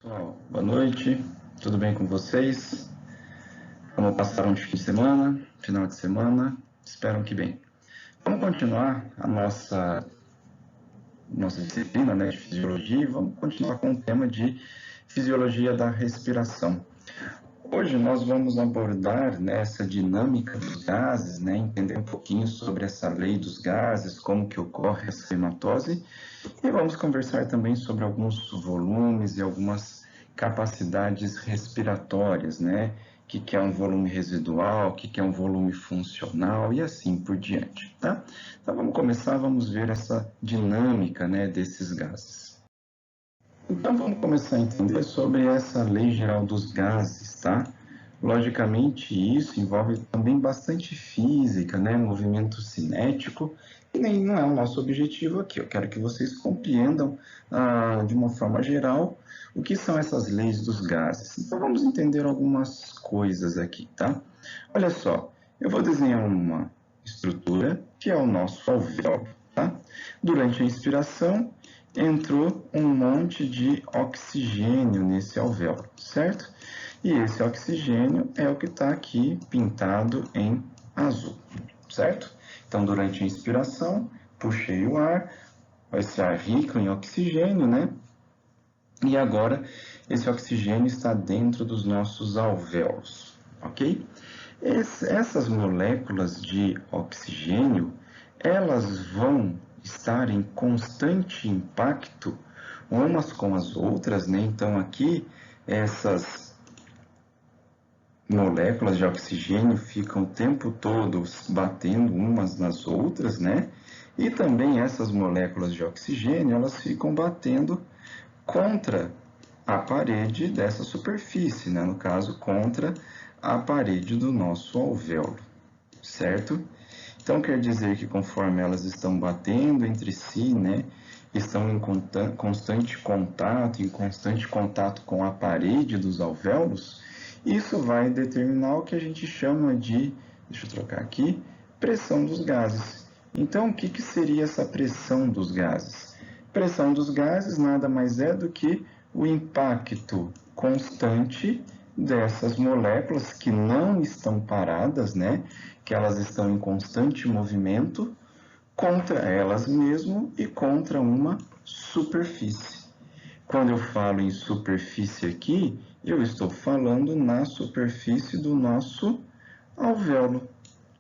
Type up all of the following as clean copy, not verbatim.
Pessoal, boa noite, tudo bem com vocês? Como passaram de fim de semana, final de semana? Espero que bem. Vamos continuar a nossa disciplina, né, de fisiologia e vamos continuar com o tema de fisiologia da respiração. Hoje nós vamos abordar, né, essa dinâmica dos gases, né, entender um pouquinho sobre essa lei dos gases, como que ocorre essa hematose, e vamos conversar também sobre alguns volumes e algumas capacidades respiratórias, né? O que é um volume residual, o que é um volume funcional e assim por diante, tá? Então vamos começar, vamos ver essa dinâmica, né, desses gases. Então vamos começar a entender sobre essa lei geral dos gases, tá? Logicamente, isso envolve também bastante física, né? Movimento cinético, e nem não é o nosso objetivo aqui. Eu quero que vocês compreendam, de uma forma geral, o que são essas leis dos gases. Então, vamos entender algumas coisas aqui, tá? Olha só, eu vou desenhar uma estrutura que é o nosso alvéolo, tá? Durante a inspiração, entrou um monte de oxigênio nesse alvéolo, certo? E esse oxigênio é o que está aqui pintado em azul, certo? Então, durante a inspiração, puxei o ar, esse ar rico em oxigênio, né? E agora, esse oxigênio está dentro dos nossos alvéolos, ok? Essas moléculas de oxigênio, elas vão estar em constante impacto umas com as outras, né? Então, aqui, essas moléculas de oxigênio ficam o tempo todo batendo umas nas outras, né? E também essas moléculas de oxigênio, elas ficam batendo contra a parede dessa superfície, né? No caso, contra a parede do nosso alvéolo, certo? Então, quer dizer que conforme elas estão batendo entre si, né? Estão em constante contato com a parede dos alvéolos, isso vai determinar o que a gente chama de, deixa eu trocar aqui, pressão dos gases. Então, o que seria essa pressão dos gases? Pressão dos gases nada mais é do que o impacto constante dessas moléculas que não estão paradas, né? Que elas estão em constante movimento contra elas mesmas e contra uma superfície. Quando eu falo em superfície aqui, eu estou falando na superfície do nosso alvéolo,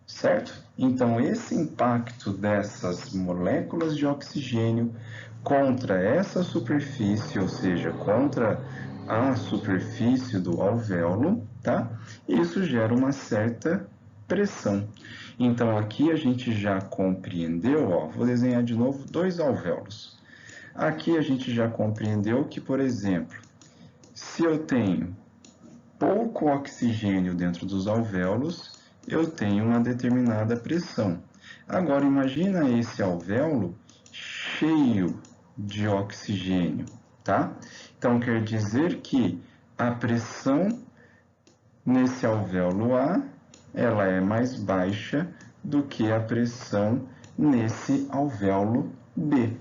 certo? Então, esse impacto dessas moléculas de oxigênio contra essa superfície, ou seja, contra a superfície do alvéolo, tá? Isso gera uma certa pressão. Então, aqui a gente já compreendeu, ó, vou desenhar de novo dois alvéolos. Aqui a gente já compreendeu que, por exemplo, se eu tenho pouco oxigênio dentro dos alvéolos, eu tenho uma determinada pressão. Agora, imagina esse alvéolo cheio de oxigênio, tá? Então, quer dizer que a pressão nesse alvéolo A, ela é mais baixa do que a pressão nesse alvéolo B,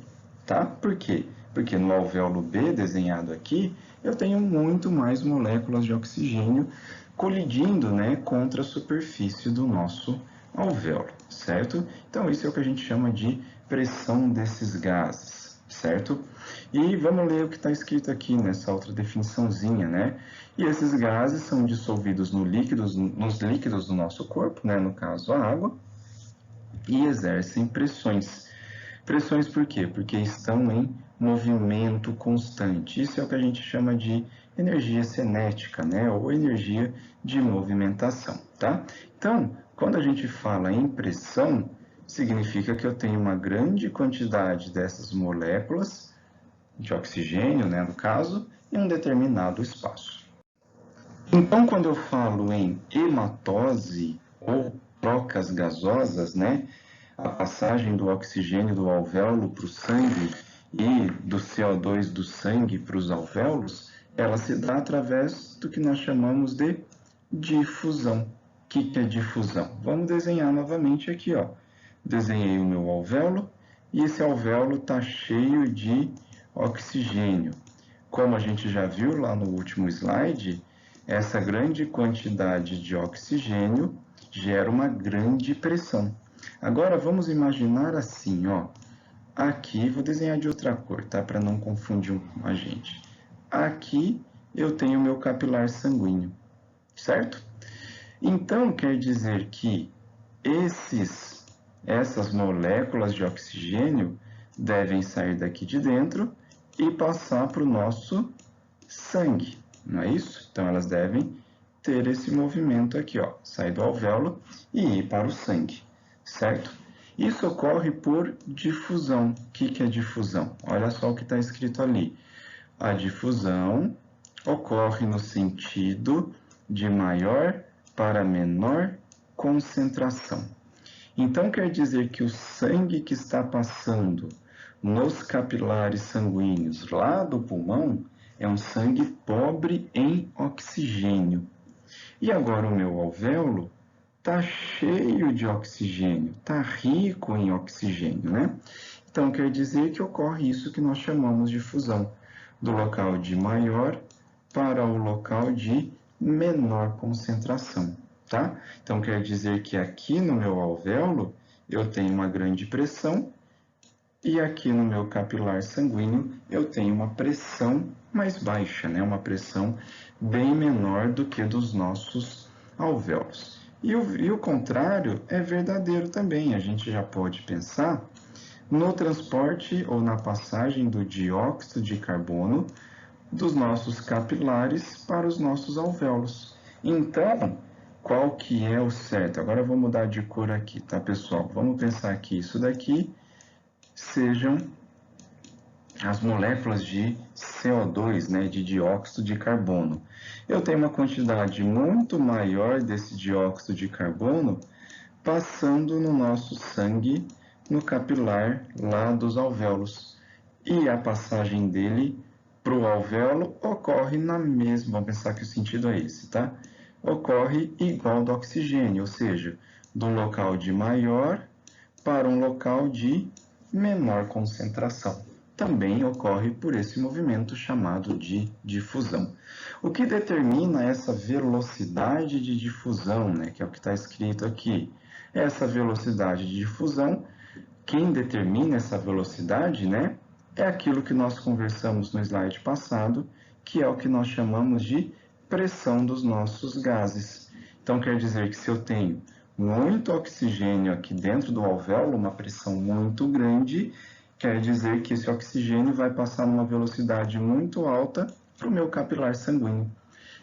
tá? Por quê? Porque no alvéolo B, desenhado aqui, eu tenho muito mais moléculas de oxigênio colidindo, né, contra a superfície do nosso alvéolo, certo? Então, isso é o que a gente chama de pressão desses gases, certo? E vamos ler o que está escrito aqui nessa outra definiçãozinha, né? E esses gases são dissolvidos nos líquidos do nosso corpo, né, no caso a água, e exercem pressões. Pressões por quê? Porque estão em movimento constante. Isso é o que a gente chama de energia cinética, né? Ou energia de movimentação, tá? Então, quando a gente fala em pressão, significa que eu tenho uma grande quantidade dessas moléculas de oxigênio, né, no caso, em um determinado espaço. Então, quando eu falo em hematose ou trocas gasosas, né, a passagem do oxigênio do alvéolo para o sangue e do CO2 do sangue para os alvéolos, ela se dá através do que nós chamamos de difusão. O que é difusão? Vamos desenhar novamente aqui, ó. Desenhei o meu alvéolo e esse alvéolo está cheio de oxigênio. como a gente já viu lá no último slide, essa grande quantidade de oxigênio gera uma grande pressão. Agora vamos imaginar assim, ó. Aqui, vou desenhar de outra cor, tá? Para não confundir a gente. Aqui eu tenho o meu capilar sanguíneo, certo? Então, quer dizer que essas moléculas de oxigênio devem sair daqui de dentro e passar para o nosso sangue, não é isso? Então, elas devem ter esse movimento aqui, ó, sair do alvéolo e ir para o sangue, certo? Isso ocorre por difusão. O que é difusão? Olha só o que está escrito ali. A difusão ocorre no sentido de maior para menor concentração. Então, quer dizer que o sangue que está passando nos capilares sanguíneos lá do pulmão é um sangue pobre em oxigênio. E agora o meu alvéolo está cheio de oxigênio, está rico em oxigênio, né? Então, quer dizer que ocorre isso que nós chamamos de fusão, do local de maior para o local de menor concentração, tá? Então, quer dizer que aqui no meu alvéolo eu tenho uma grande pressão e aqui no meu capilar sanguíneo eu tenho uma pressão mais baixa, né? Uma pressão bem menor do que dos nossos alvéolos. E o contrário é verdadeiro também. A gente já pode pensar no transporte ou na passagem do dióxido de carbono dos nossos capilares para os nossos alvéolos. Então, qual que é o certo? Agora eu vou mudar de cor aqui, tá, pessoal? Vamos pensar que isso daqui sejam as moléculas de CO2, né, de dióxido de carbono. Eu tenho uma quantidade muito maior desse dióxido de carbono passando no nosso sangue, no capilar lá dos alvéolos. E a passagem dele para o alvéolo ocorre na mesma, vamos pensar que o sentido é esse, tá? Ocorre igual do oxigênio, ou seja, de um local de maior para um local de menor concentração. Também ocorre por esse movimento chamado de difusão. O que determina essa velocidade de difusão, né, que é o que está escrito aqui? Essa velocidade de difusão, quem determina essa velocidade, né, é aquilo que nós conversamos no slide passado, que é o que nós chamamos de pressão dos nossos gases. Então, quer dizer que se eu tenho muito oxigênio aqui dentro do alvéolo, uma pressão muito grande, quer dizer que esse oxigênio vai passar numa velocidade muito alta para o meu capilar sanguíneo.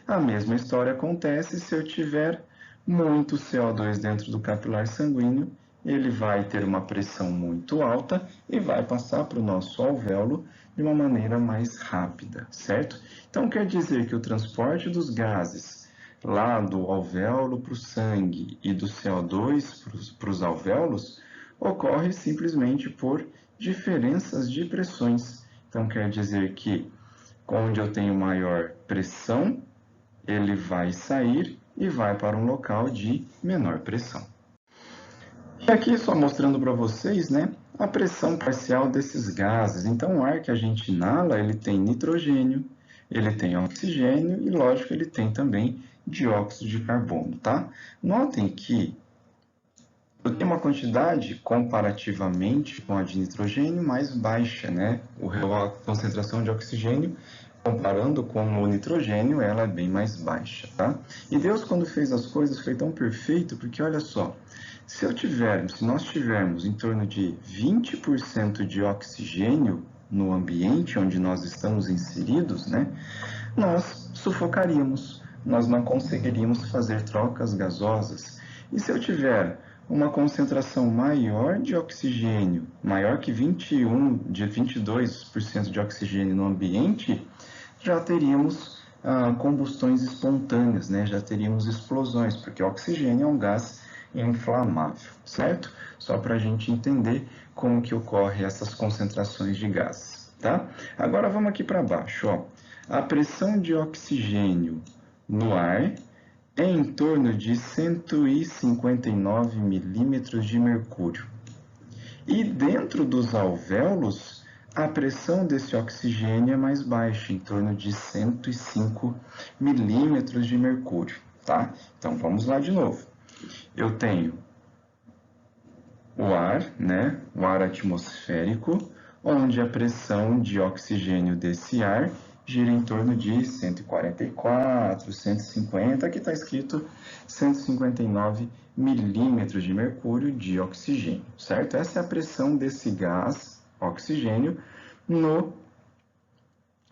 A mesma história acontece se eu tiver muito CO2 dentro do capilar sanguíneo, ele vai ter uma pressão muito alta e vai passar para o nosso alvéolo de uma maneira mais rápida, certo? Então, quer dizer que o transporte dos gases lá do alvéolo para o sangue e do CO2 para os alvéolos ocorre simplesmente por diferenças de pressões. Então, quer dizer que onde eu tenho maior pressão, ele vai sair e vai para um local de menor pressão. E aqui só mostrando para vocês, né, a pressão parcial desses gases. Então, o ar que a gente inala, ele tem nitrogênio, ele tem oxigênio e, lógico, ele tem também dióxido de carbono, tá? Notem que eu tenho uma quantidade comparativamente com a de nitrogênio mais baixa, né? A concentração de oxigênio, comparando com o nitrogênio, ela é bem mais baixa, tá? E Deus, quando fez as coisas, foi tão perfeito, porque olha só, se nós tivermos em torno de 20% de oxigênio no ambiente onde nós estamos inseridos, né? Nós sufocaríamos, nós não conseguiríamos fazer trocas gasosas. E se eu tiver uma concentração maior de oxigênio, maior que 22% de oxigênio no ambiente, já teríamos combustões espontâneas, né? Já teríamos explosões, porque o oxigênio é um gás inflamável, certo? Só para a gente entender como que ocorre essas concentrações de gases, tá? Agora vamos aqui para baixo, ó. A pressão de oxigênio no ar é em torno de 159 milímetros de mercúrio. E dentro dos alvéolos, a pressão desse oxigênio é mais baixa, em torno de 105 milímetros de mercúrio, tá? Então, vamos lá de novo. Eu tenho o ar, né? O ar atmosférico, onde a pressão de oxigênio desse ar gira em torno de 144, 150, aqui está escrito 159 milímetros de mercúrio de oxigênio, certo? Essa é a pressão desse gás, oxigênio, no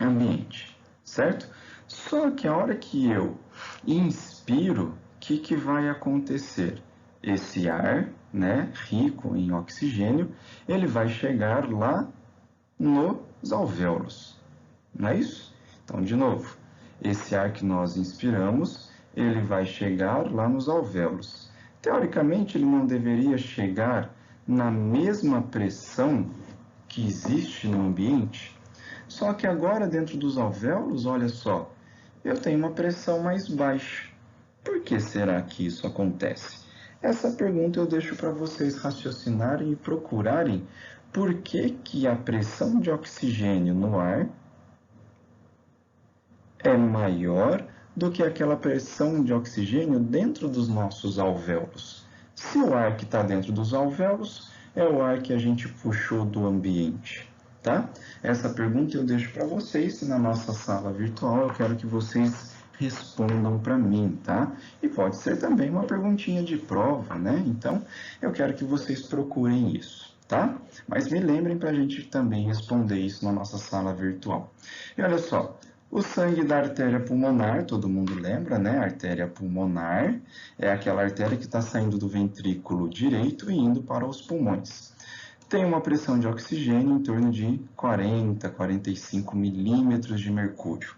ambiente, certo? Só que a hora que eu inspiro, o que vai acontecer? Esse ar, né, rico em oxigênio, ele vai chegar lá nos alvéolos, não é isso? Então, de novo, esse ar que nós inspiramos, ele vai chegar lá nos alvéolos. Teoricamente, ele não deveria chegar na mesma pressão que existe no ambiente, só que agora dentro dos alvéolos, olha só, eu tenho uma pressão mais baixa. Por que será que isso acontece? Essa pergunta eu deixo para vocês raciocinarem e procurarem por que a pressão de oxigênio no ar é maior do que aquela pressão de oxigênio dentro dos nossos alvéolos. Se o ar que está dentro dos alvéolos é o ar que a gente puxou do ambiente, tá? Essa pergunta eu deixo para vocês e na nossa sala virtual eu quero que vocês respondam para mim, tá? E pode ser também uma perguntinha de prova, né? Então, eu quero que vocês procurem isso, tá? Mas me lembrem para a gente também responder isso na nossa sala virtual. E olha só, o sangue da artéria pulmonar, todo mundo lembra, né? A artéria pulmonar é aquela artéria que está saindo do ventrículo direito e indo para os pulmões. Tem uma pressão de oxigênio em torno de 40, 45 milímetros de mercúrio,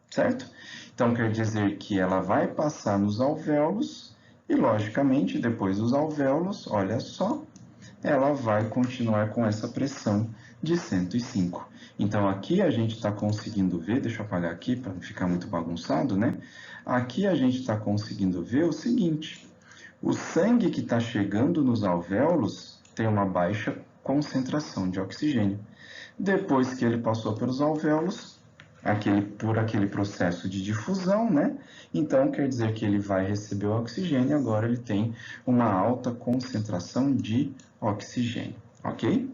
certo? Então, quer dizer que ela vai passar nos alvéolos e, logicamente, depois dos alvéolos, olha só, ela vai continuar com essa pressão de 105. Então, aqui a gente está conseguindo ver, deixa eu apagar aqui para não ficar muito bagunçado, né? Aqui a gente está conseguindo ver o seguinte, o sangue que está chegando nos alvéolos tem uma baixa concentração de oxigênio. Depois que ele passou pelos alvéolos, por aquele processo de difusão, né? Então, quer dizer que ele vai receber o oxigênio e agora ele tem uma alta concentração de oxigênio, ok?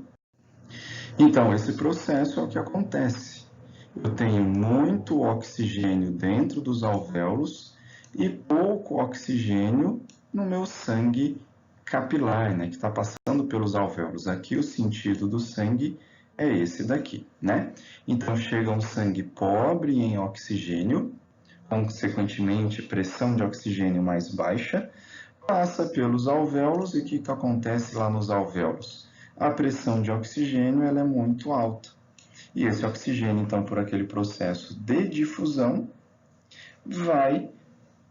Então, esse processo é o que acontece. Eu tenho muito oxigênio dentro dos alvéolos e pouco oxigênio no meu sangue capilar, né, que está passando pelos alvéolos. Aqui o sentido do sangue é esse daqui, né? Então, chega um sangue pobre em oxigênio, consequentemente, pressão de oxigênio mais baixa, passa pelos alvéolos e o que acontece lá nos alvéolos? A pressão de oxigênio ela é muito alta. E esse oxigênio, então, por aquele processo de difusão, vai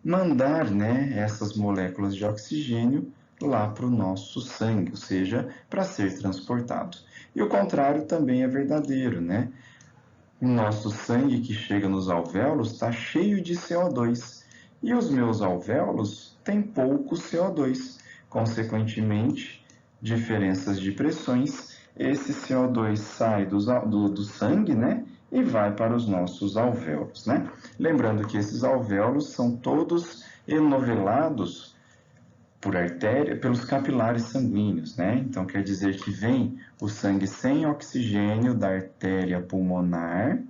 mandar, né, essas moléculas de oxigênio lá para o nosso sangue, ou seja, para ser transportado. E o contrário também é verdadeiro, né? O nosso sangue que chega nos alvéolos está cheio de CO2 e os meus alvéolos têm pouco CO2. Consequentemente, diferenças de pressões, esse CO2 sai do sangue, né? E vai para os nossos alvéolos, né? Lembrando que esses alvéolos são todos enovelados por artéria, pelos capilares sanguíneos, né? Então, quer dizer que vem o sangue sem oxigênio da artéria pulmonar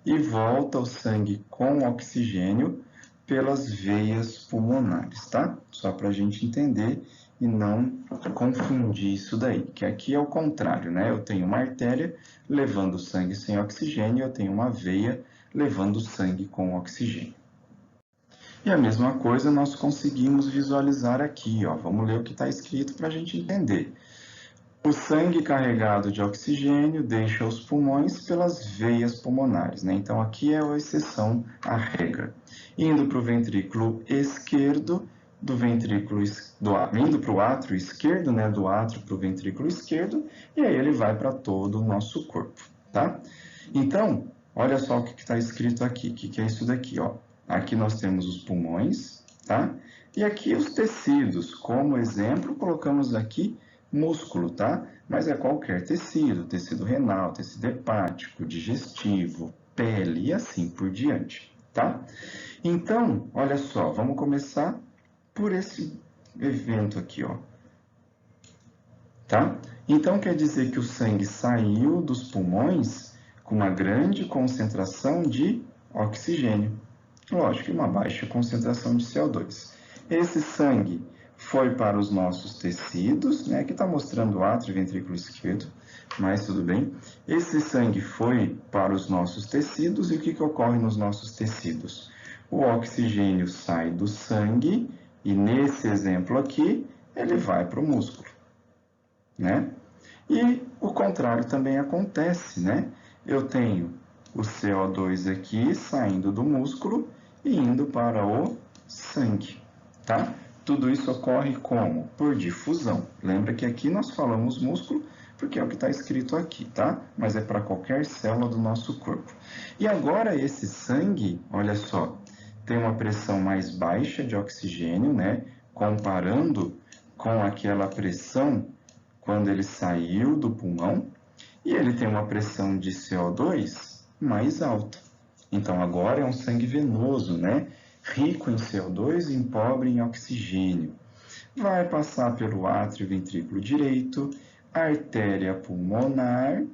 e volta o sangue com oxigênio pelas veias pulmonares, tá? Só para a gente entender e não confundir isso daí, que aqui é o contrário, né? Eu tenho uma artéria levando sangue sem oxigênio e eu tenho uma veia levando sangue com oxigênio. E a mesma coisa nós conseguimos visualizar aqui, ó. Vamos ler o que está escrito para a gente entender. O sangue carregado de oxigênio deixa os pulmões pelas veias pulmonares, né? Então, aqui é a exceção à regra. Indo para o ventrículo esquerdo, indo para o átrio esquerdo, né? Do átrio para o ventrículo esquerdo, e aí ele vai para todo o nosso corpo, tá? Então, olha só o que está escrito aqui. O que é isso daqui, ó? Aqui nós temos os pulmões, tá? E aqui os tecidos. Como exemplo, colocamos aqui músculo, tá? Mas é qualquer tecido, tecido renal, tecido hepático, digestivo, pele e assim por diante, tá? Então, olha só, vamos começar por esse evento aqui, ó. Tá? Então, quer dizer que o sangue saiu dos pulmões com uma grande concentração de oxigênio. Lógico, e uma baixa concentração de CO2. Esse sangue foi para os nossos tecidos, né? Aqui está mostrando o átrio e ventrículo esquerdo, mas tudo bem. Esse sangue foi para os nossos tecidos e o que ocorre nos nossos tecidos? O oxigênio sai do sangue e, nesse exemplo aqui, ele vai para o músculo, né? E o contrário também acontece, né? Eu tenho o CO2 aqui saindo do músculo e indo para o sangue, tá? Tudo isso ocorre como? Por difusão. Lembra que aqui nós falamos músculo porque é o que está escrito aqui, tá? Mas é para qualquer célula do nosso corpo. E agora esse sangue, olha só, tem uma pressão mais baixa de oxigênio, né? Comparando com aquela pressão quando ele saiu do pulmão, e ele tem uma pressão de CO2 mais alta. Então, agora é um sangue venoso, né? Rico em CO2 e pobre em oxigênio. Vai passar pelo átrio ventrículo direito, artéria pulmonar.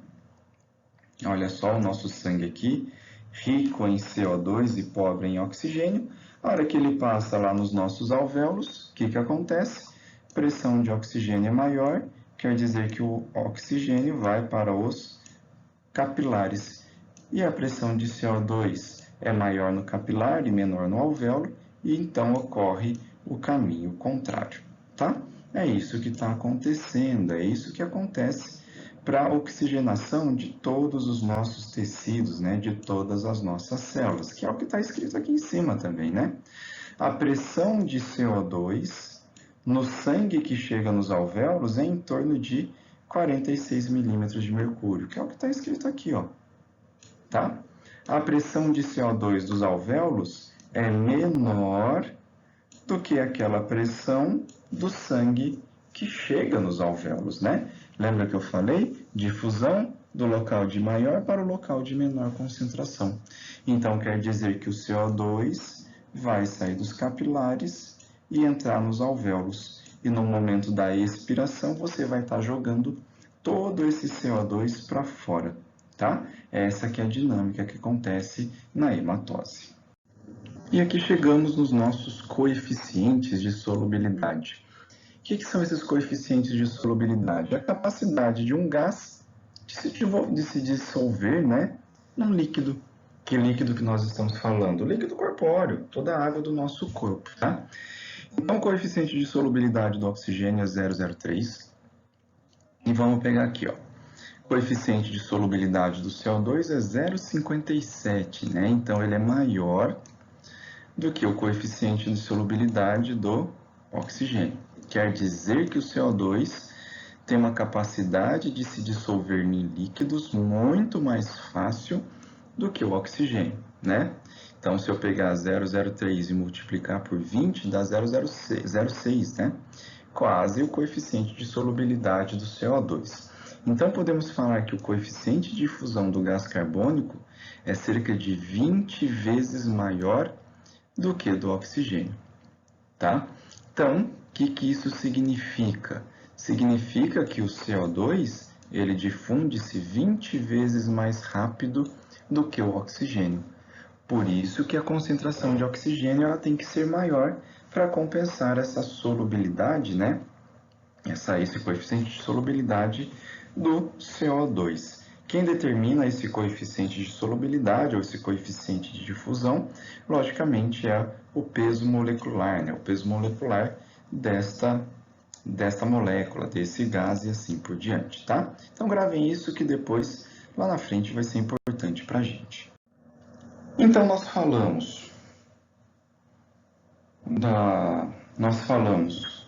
Olha só o nosso sangue aqui, rico em CO2 e pobre em oxigênio. A hora que ele passa lá nos nossos alvéolos, o que acontece? Pressão de oxigênio é maior, quer dizer que o oxigênio vai para os capilares. E a pressão de CO2 é maior no capilar e menor no alvéolo, e então ocorre o caminho contrário, tá? É isso que está acontecendo, é isso que acontece para a oxigenação de todos os nossos tecidos, né? De todas as nossas células, que é o que está escrito aqui em cima também, né? A pressão de CO2 no sangue que chega nos alvéolos é em torno de 46 milímetros de mercúrio, que é o que está escrito aqui, ó. Tá? A pressão de CO2 dos alvéolos é menor do que aquela pressão do sangue que chega nos alvéolos, né? Lembra que eu falei? Difusão do local de maior para o local de menor concentração. Então, quer dizer que o CO2 vai sair dos capilares e entrar nos alvéolos. E no momento da expiração, você vai estar jogando todo esse CO2 para fora, tá? Essa que é a dinâmica que acontece na hematose. E aqui chegamos nos nossos coeficientes de solubilidade. O que são esses coeficientes de solubilidade? A capacidade de um gás de se dissolver, né, num líquido. Que líquido que nós estamos falando? O líquido corpóreo, toda a água do nosso corpo, tá? Então, o coeficiente de solubilidade do oxigênio é 0,03. E vamos pegar aqui, ó. O coeficiente de solubilidade do CO2 é 0,57, né? Então, ele é maior do que o coeficiente de solubilidade do oxigênio. Quer dizer que o CO2 tem uma capacidade de se dissolver em líquidos muito mais fácil do que o oxigênio, né? Então, se eu pegar 0,03 e multiplicar por 20, dá 0,06, né? Quase o coeficiente de solubilidade do CO2. Então, podemos falar que o coeficiente de fusão do gás carbônico é cerca de 20 vezes maior do que do oxigênio, tá? Então, o que isso significa? Significa que o CO2, ele difunde-se 20 vezes mais rápido do que o oxigênio. Por isso que a concentração de oxigênio ela tem que ser maior para compensar essa solubilidade, né? Esse coeficiente de solubilidade do CO2. Quem determina esse coeficiente de solubilidade ou esse coeficiente de difusão, logicamente, é o peso molecular, né? O peso molecular desta molécula, desse gás e assim por diante, tá? Então, gravem isso que depois, lá na frente, vai ser importante para a gente. Então, nós falamos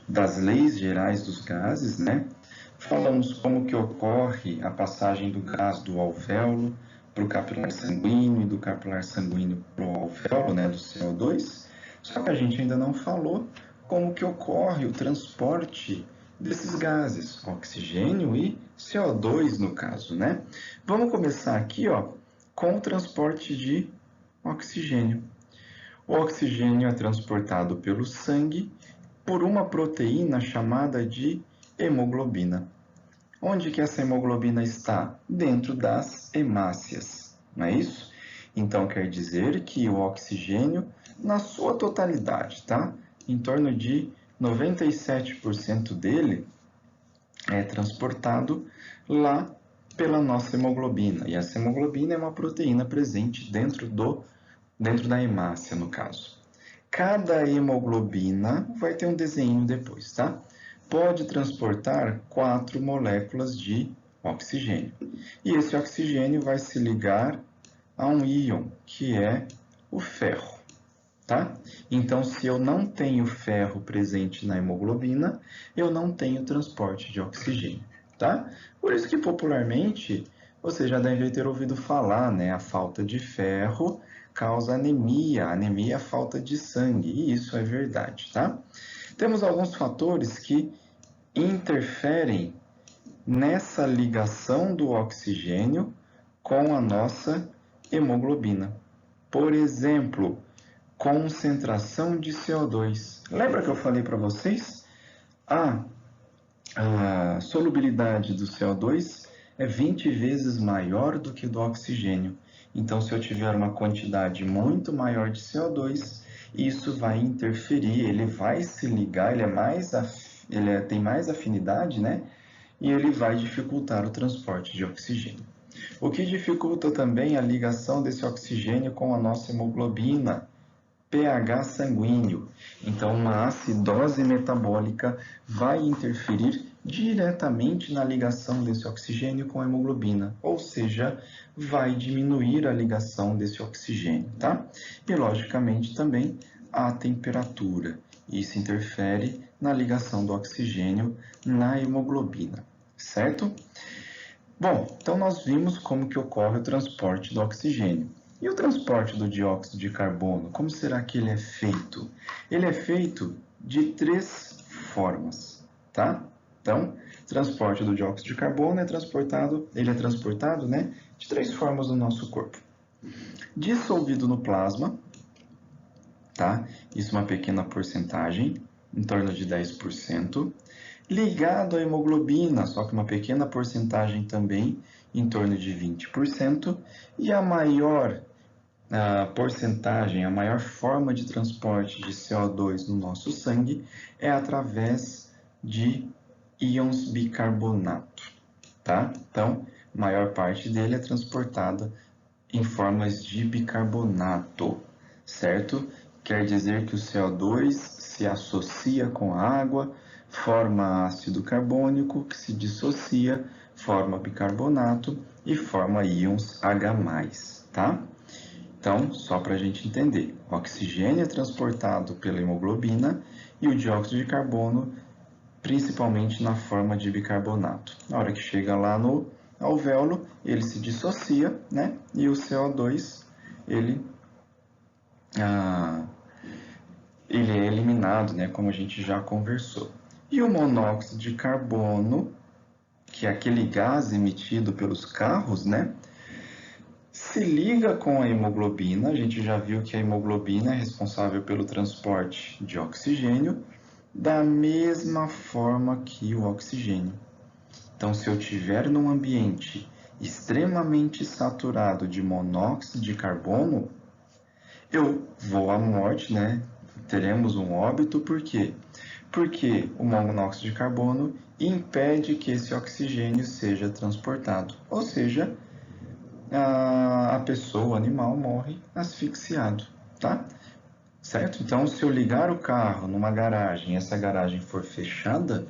das leis gerais dos gases, né? Falamos como que ocorre a passagem do gás do alvéolo para o capilar sanguíneo e do capilar sanguíneo para o alvéolo, né, do CO2. Só que a gente ainda não falou como que ocorre o transporte desses gases, oxigênio e CO2 no caso, né? Vamos começar aqui, ó, com o transporte de oxigênio. O oxigênio é transportado pelo sangue por uma proteína chamada de hemoglobina. Onde que essa hemoglobina está? Dentro das hemácias, não é isso? Então, quer dizer que o oxigênio, na sua totalidade, tá? Em torno de 97% dele é transportado lá pela nossa hemoglobina. E essa hemoglobina é uma proteína presente dentro da hemácia, no caso. Cada hemoglobina vai ter um desenho depois, tá? Pode transportar 4 moléculas de oxigênio. E esse oxigênio vai se ligar a um íon, que é o ferro, tá? Então, se eu não tenho ferro presente na hemoglobina, eu não tenho transporte de oxigênio, tá? Por isso que popularmente, você já deve ter ouvido falar, né? A falta de ferro causa anemia, anemia é falta de sangue, e isso é verdade, tá? Temos alguns fatores que interferem nessa ligação do oxigênio com a nossa hemoglobina. Por exemplo, concentração de CO2. Lembra que eu falei para vocês? A solubilidade do CO2 é 20 vezes maior do que do oxigênio. Então, se eu tiver uma quantidade muito maior de CO2, isso vai interferir, ele vai se ligar, tem mais afinidade, né? E ele vai dificultar o transporte de oxigênio. O que dificulta também a ligação desse oxigênio com a nossa hemoglobina, pH sanguíneo. Então, uma acidose metabólica vai interferir diretamente na ligação desse oxigênio com a hemoglobina, ou seja, vai diminuir a ligação desse oxigênio, tá? E, logicamente, também a temperatura. Isso interfere na ligação do oxigênio na hemoglobina, certo? Bom, então nós vimos como que ocorre o transporte do oxigênio. E o transporte do dióxido de carbono, como será que ele é feito? Ele é feito de 3 formas, tá? Então, transporte do dióxido de carbono ele é transportado, né, de 3 formas no nosso corpo. Dissolvido no plasma, tá? Isso é uma pequena porcentagem, em torno de 10%. Ligado à hemoglobina, só que uma pequena porcentagem também, em torno de 20%. E a maior porcentagem, a maior forma de transporte de CO2 no nosso sangue é através de íons bicarbonato, tá? Então, a maior parte dele é transportada em formas de bicarbonato, certo? Quer dizer que o CO2 se associa com a água, forma ácido carbônico, que se dissocia, forma bicarbonato e forma íons H+, tá? Então, só para a gente entender, o oxigênio é transportado pela hemoglobina e o dióxido de carbono principalmente na forma de bicarbonato. Na hora que chega lá no alvéolo, ele se dissocia, né? E o CO2 ele é eliminado, né? Como a gente já conversou. E o monóxido de carbono, que é aquele gás emitido pelos carros, né? Se liga com a hemoglobina, a gente já viu que a hemoglobina é responsável pelo transporte de oxigênio da mesma forma que o oxigênio. Então, se eu tiver num ambiente extremamente saturado de monóxido de carbono, eu vou à morte, né? Teremos um óbito, por quê? Porque o monóxido de carbono impede que esse oxigênio seja transportado, ou seja, a pessoa, o animal, morre asfixiado, tá? Certo? Então, se eu ligar o carro numa garagem e essa garagem for fechada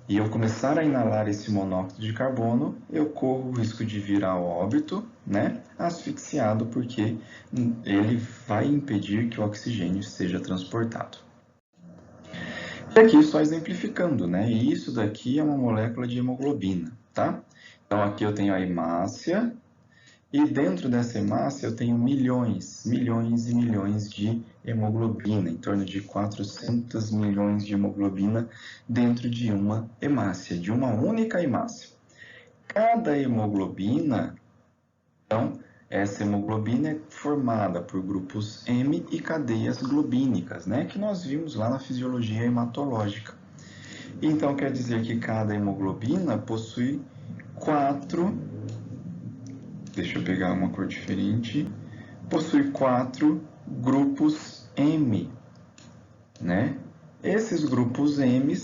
e eu começar a inalar esse monóxido de carbono, eu corro o risco de vir a óbito, né? Asfixiado, porque ele vai impedir que o oxigênio seja transportado. E aqui só exemplificando, né? E isso daqui é uma molécula de hemoglobina, tá? Então, aqui eu tenho a hemácia E dentro dessa hemácia eu tenho milhões e milhões de hemoglobina, em torno de 400 milhões de hemoglobina dentro de uma hemácia, de uma única hemácia. Cada hemoglobina, então, essa hemoglobina é formada por grupos M e cadeias globínicas, né, que nós vimos lá na fisiologia hematológica. Então, quer dizer que cada hemoglobina possui 4, deixa eu pegar uma cor diferente, possui 4 grupos M, né? Esses grupos M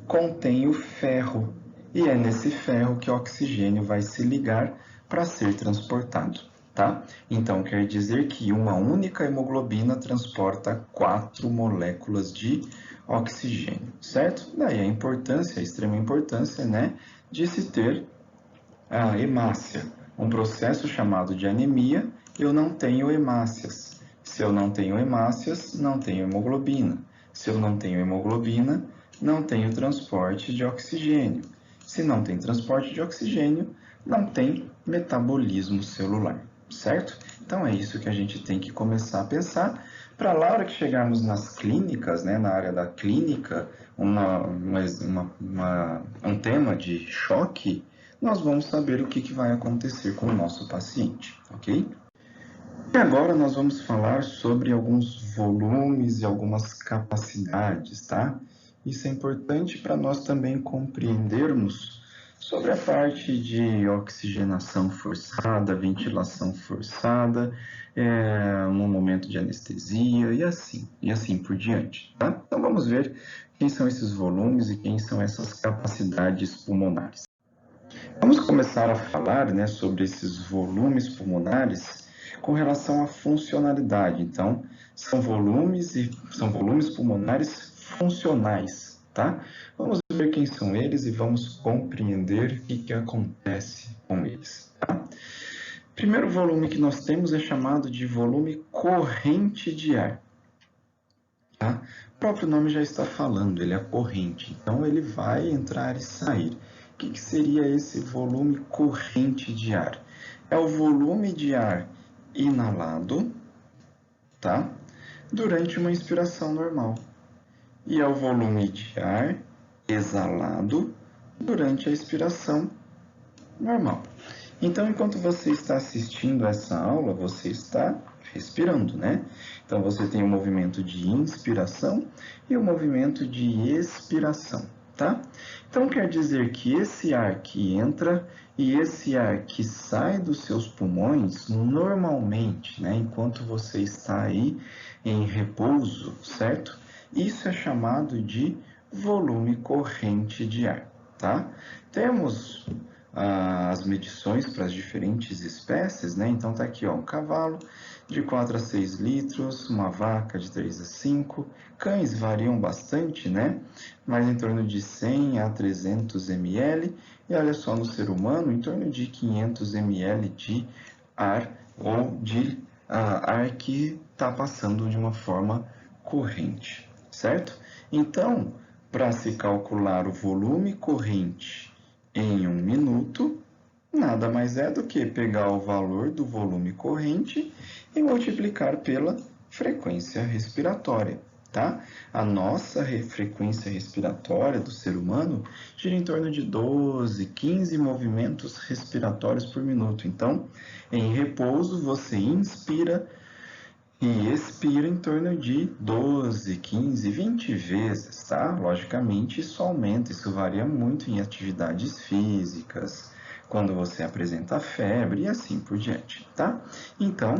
contêm o ferro, e é nesse ferro que o oxigênio vai se ligar para ser transportado, tá? Então, quer dizer que uma única hemoglobina transporta 4 moléculas de oxigênio, certo? Daí a importância, a extrema importância, né, de se ter a hemácia. Um processo chamado de anemia, eu não tenho hemácias. Se eu não tenho hemácias, não tenho hemoglobina. Se eu não tenho hemoglobina, não tenho transporte de oxigênio. Se não tem transporte de oxigênio, não tem metabolismo celular, certo? Então é isso que a gente tem que começar a pensar. Para a hora que chegarmos nas clínicas, né, na área da clínica, um tema de choque, nós vamos saber o que vai acontecer com o nosso paciente, ok? E agora nós vamos falar sobre alguns volumes e algumas capacidades, tá? Isso é importante para nós também compreendermos sobre a parte de oxigenação forçada, ventilação forçada, no momento de anestesia e assim por diante, tá? Então vamos ver quem são esses volumes e quem são essas capacidades pulmonares. Vamos começar a falar, né, sobre esses volumes pulmonares com relação à funcionalidade. Então, são volumes pulmonares funcionais, tá? Vamos ver quem são eles e vamos compreender o que acontece com eles, tá? Primeiro volume que nós temos é chamado de volume corrente de ar. Tá? O próprio nome já está falando, ele é corrente, então ele vai entrar e sair. O que seria esse volume corrente de ar? É o volume de ar inalado, tá? Durante uma inspiração normal. E é o volume de ar exalado durante a expiração normal. Então, enquanto você está assistindo essa aula, você está respirando, né? Então, você tem o movimento de inspiração e o movimento de expiração, tá? Então, quer dizer que esse ar que entra e esse ar que sai dos seus pulmões, normalmente, né? Enquanto você está aí em repouso, certo? Isso é chamado de volume corrente de ar, tá? Temos as medições para as diferentes espécies, né? Então tá aqui, ó, um cavalo de 4 a 6 litros, uma vaca de 3 a 5, cães variam bastante, né? Mas em torno de 100 a 300 ml, e olha só, no ser humano, em torno de 500 ml de ar ou de ar que está passando de uma forma corrente, certo? Então, para se calcular o volume corrente em 1 minuto, nada mais é do que pegar o valor do volume corrente e multiplicar pela frequência respiratória, tá? A nossa frequência respiratória do ser humano gira em torno de 12, 15 movimentos respiratórios por minuto. Então, em repouso, você inspira e expira em torno de 12, 15, 20 vezes, tá? Logicamente, isso aumenta, isso varia muito em atividades físicas, quando você apresenta febre e assim por diante, tá? Então,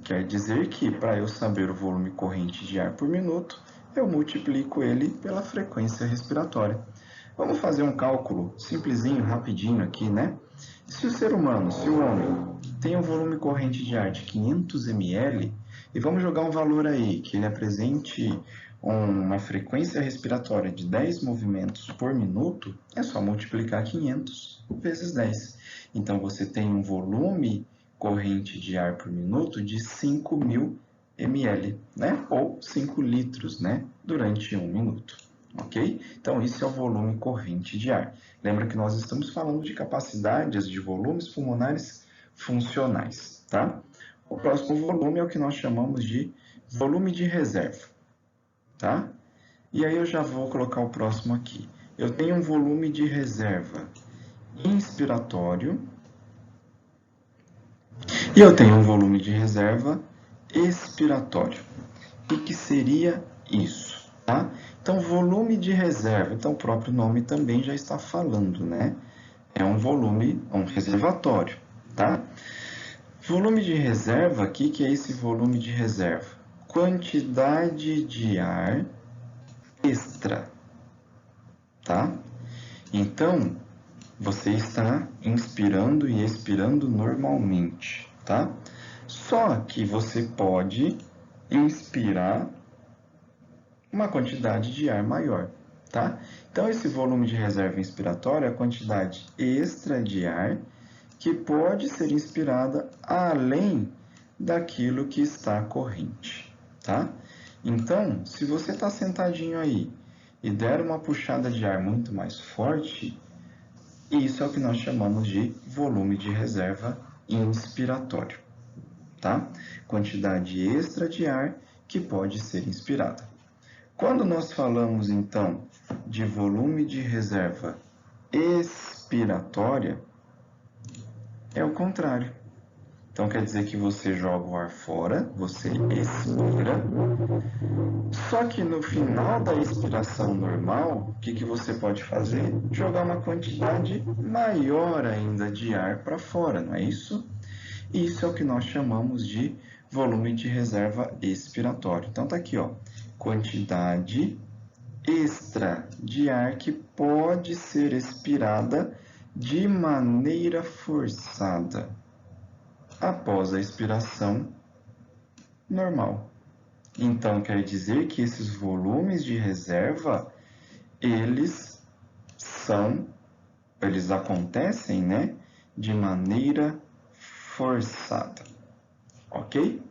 quer dizer que para eu saber o volume corrente de ar por minuto, eu multiplico ele pela frequência respiratória. Vamos fazer um cálculo simplesinho, rapidinho aqui, né? Se o ser humano, se o homem, tem um volume corrente de ar de 500 ml, e vamos jogar um valor aí, que ele apresente uma frequência respiratória de 10 movimentos por minuto, é só multiplicar 500 vezes 10. Então, você tem um volume corrente de ar por minuto de 5.000 ml, né? Ou 5 litros, né? Durante 1 minuto, ok? Então, isso é o volume corrente de ar. Lembra que nós estamos falando de capacidades de volumes pulmonares funcionais, tá? O próximo volume é o que nós chamamos de volume de reserva, tá? E aí eu já vou colocar o próximo aqui. Eu tenho um volume de reserva inspiratório e eu tenho um volume de reserva expiratório. O que seria isso, tá? Então, volume de reserva, então o próprio nome também já está falando, né? É um volume, um reservatório, tá? Volume de reserva, o que é esse volume de reserva? Quantidade de ar extra, tá? Então, você está inspirando e expirando normalmente, tá? Só que você pode inspirar uma quantidade de ar maior, tá? Então, esse volume de reserva inspiratória é a quantidade extra de ar que pode ser inspirada além daquilo que está corrente, tá? Então, se você está sentadinho aí e der uma puxada de ar muito mais forte, isso é o que nós chamamos de volume de reserva inspiratório, tá? Quantidade extra de ar que pode ser inspirada. Quando nós falamos, então, de volume de reserva expiratória, é o contrário. Então, quer dizer que você joga o ar fora, você expira, só que no final da expiração normal, o que você pode fazer? Jogar uma quantidade maior ainda de ar para fora, não é isso? Isso é o que nós chamamos de volume de reserva expiratório. Então, tá aqui, ó, quantidade extra de ar que pode ser expirada de maneira forçada após a expiração normal. Então, quer dizer que esses volumes de reserva, eles acontecem, né, de maneira forçada, ok?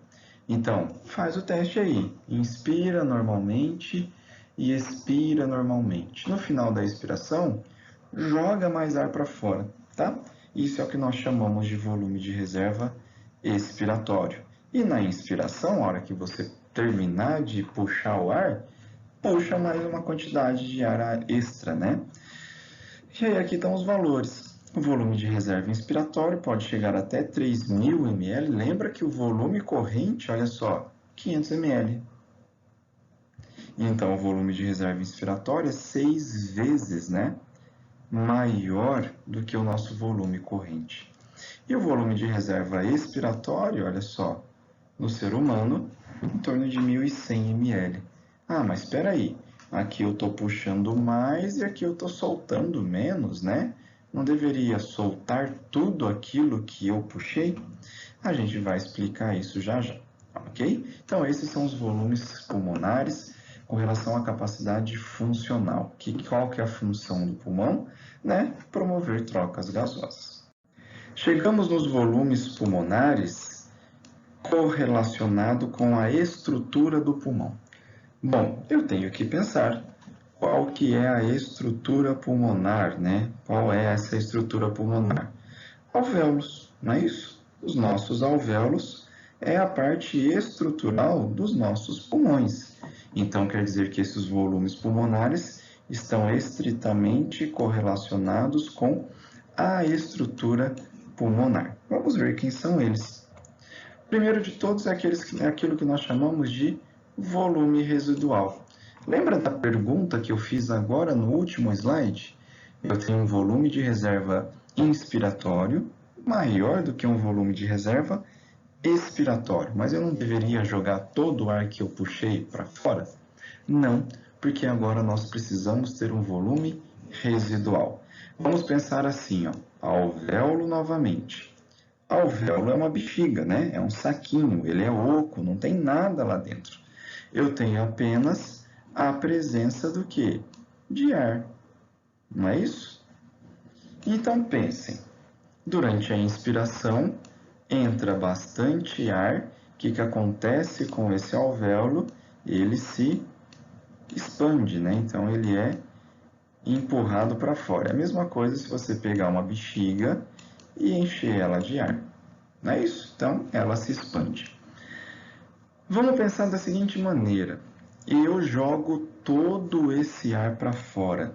Então, faz o teste aí. Inspira normalmente e expira normalmente. No final da expiração, joga mais ar para fora, tá? Isso é o que nós chamamos de volume de reserva expiratório. E na inspiração, a hora que você terminar de puxar o ar, puxa mais uma quantidade de ar extra, né? E aí aqui estão os valores. O volume de reserva inspiratório pode chegar até 3.000 ml. Lembra que o volume corrente, olha só, 500 ml. Então, o volume de reserva inspiratória é 6 vezes, né, maior do que o nosso volume corrente. E o volume de reserva expiratório, olha só, no ser humano, em torno de 1.100 ml. Ah, mas espera aí, aqui eu estou puxando mais e aqui eu estou soltando menos, né? Não deveria soltar tudo aquilo que eu puxei? A gente vai explicar isso já já, ok? Então, esses são os volumes pulmonares com relação à capacidade funcional. Qual que é a função do pulmão? Né? Promover trocas gasosas. Chegamos nos volumes pulmonares correlacionado com a estrutura do pulmão. Bom, eu tenho que pensar qual que é a estrutura pulmonar, né? Qual é essa estrutura pulmonar? Alvéolos, não é isso? Os nossos alvéolos é a parte estrutural dos nossos pulmões. Então, quer dizer que esses volumes pulmonares estão estritamente correlacionados com a estrutura pulmonar. Vamos ver quem são eles. O primeiro de todos é aquilo que nós chamamos de volume residual. Lembra da pergunta que eu fiz agora no último slide? Eu tenho um volume de reserva inspiratório maior do que um volume de reserva expiratório, mas eu não deveria jogar todo o ar que eu puxei para fora? Não, porque agora nós precisamos ter um volume residual. Vamos pensar assim, ó, alvéolo novamente. Alvéolo é uma bexiga, né? É um saquinho, ele é oco, não tem nada lá dentro. Eu tenho apenas a presença do quê? De ar, não é isso? Então pensem, durante a inspiração entra bastante ar, o que acontece com esse alvéolo? Ele se expande, né? Então ele é empurrado para fora. É a mesma coisa se você pegar uma bexiga e encher ela de ar. não é isso? Então, ela se expande. Vamos pensar da seguinte maneira: eu jogo todo esse ar para fora.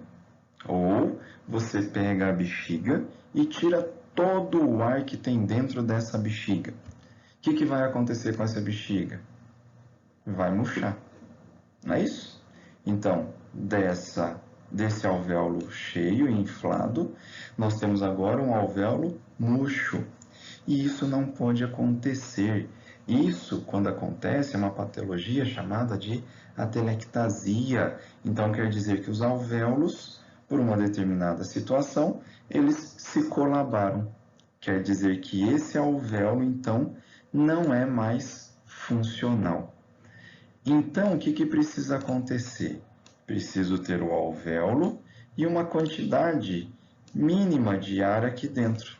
Ou você pega a bexiga e tira todo o ar que tem dentro dessa bexiga. O que vai acontecer com essa bexiga? Vai murchar, não é isso? Então, desse alvéolo cheio e inflado, nós temos agora um alvéolo murcho. E isso não pode acontecer. Isso, quando acontece, é uma patologia chamada de atelectasia. Então, quer dizer que os alvéolos, por uma determinada situação, eles se colabaram. Quer dizer que esse alvéolo, então, não é mais funcional. Então, o que precisa acontecer? Preciso ter o alvéolo e uma quantidade mínima de ar aqui dentro.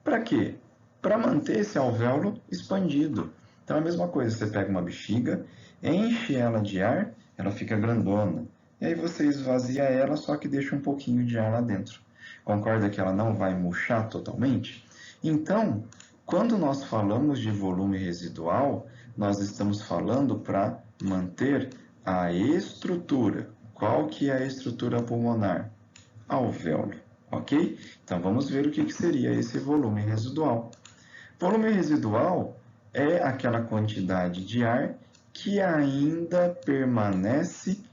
Para quê? Para manter esse alvéolo expandido. Então, é a mesma coisa, você pega uma bexiga, enche ela de ar, ela fica grandona. E aí você esvazia ela, só que deixa um pouquinho de ar lá dentro. Concorda que ela não vai murchar totalmente? Então, quando nós falamos de volume residual, nós estamos falando para manter a estrutura. Qual que é a estrutura pulmonar? Alvéolo, ok? Então, vamos ver o que seria esse volume residual. Volume residual é aquela quantidade de ar que ainda permanece